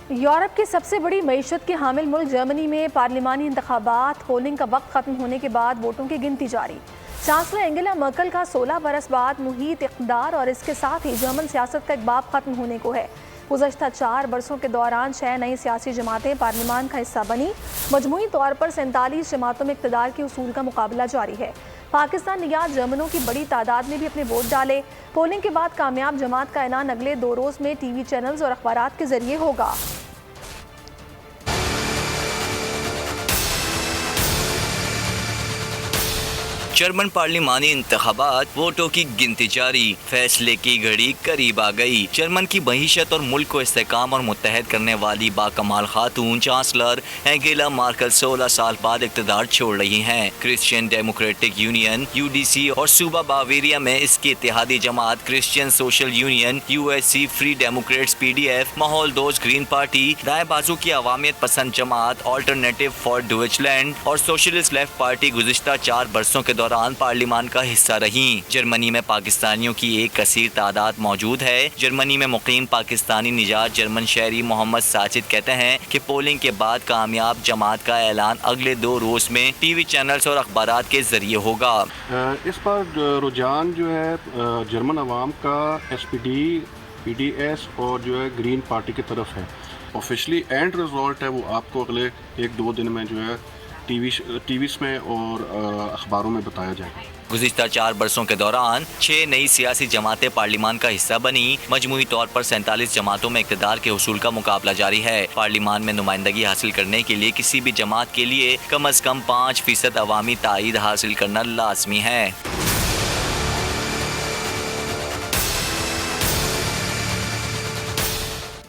Europe کی سب سے بڑی معیشت کے حامل ملک جرمنی میں پارلیمانی انتخابات پولنگ کا وقت ختم ہونے کے بعد ووٹوں کی گنتی جاری۔ چانسلر انگیلا مرکل کا 16 برس بعد محیط اقتدار اور اس کے ساتھ ہی جرمن سیاست کا ایک باب ختم ہونے کو ہے۔ گزشتہ 4 برسوں کے دوران 6 نئی سیاسی جماعتیں پارلیمان کا حصہ بنی۔ مجموعی طور پر 47 جماعتوں میں اقتدار کے حصول کا مقابلہ جاری ہے۔ پاکستان نژاد جرمنوں کی بڑی تعداد نے بھی اپنے ووٹ ڈالے۔ پولنگ کے بعد کامیاب جماعت کا اعلان اگلے 2 روز میں ٹی وی چینلز اور اخبارات کے ذریعے ہوگا۔ جرمن پارلیمانی انتخابات، ووٹوں کی گنتی جاری، فیصلے کی گھڑی قریب آ گئی۔ جرمن کی معیشت اور ملک کو استحکام اور متحد کرنے والی باکمال خاتون چانسلر انگیلا مارکل 16 سال بعد اقتدار چھوڑ رہی ہیں۔ کرسچین ڈیموکریٹک یونین (UDC) اور صوبہ باویریا میں اس کی اتحادی جماعت Christian social union (USC), free democrats (PDF), ماحول دوست گرین پارٹی، دائیں بازو کی عوامیت پسند جماعت آلٹرنیٹو فار ڈوئچلینڈ اور سوشلسٹ لیفٹ پارٹی گزشتہ 4 برسوں کے دوران پارلیمان کا حصہ رہیں۔ جرمنی میں پاکستانیوں کی ایک کثیر تعداد موجود ہے۔ جرمنی میں مقیم پاکستانی نژاد جرمن شہری محمد ساجد کہتے ہیں کہ پولنگ کے بعد کامیاب جماعت کا اعلان اگلے 2 روز میں ٹی وی چینلز اور اخبارات کے ذریعے ہوگا۔ اس پر رجحان جو ہے جرمن عوام کا SPD، PDS اور جو ہے گرین پارٹی کی طرف ہے۔ آفیشلی اینڈ رزلٹ ہے وہ آپ کو اگلے 1-2 دن میں جو ہے ٹی ویز میں اور اخباروں میں بتایا جائے گا۔ گزشتہ 4 برسوں کے دوران 6 نئی سیاسی جماعتیں پارلیمان کا حصہ بنی۔ مجموعی طور پر 47 جماعتوں میں اقتدار کے حصول کا مقابلہ جاری ہے۔ پارلیمان میں نمائندگی حاصل کرنے کے لیے کسی بھی جماعت کے لیے کم از کم 5% عوامی تائید حاصل کرنا لازمی ہے۔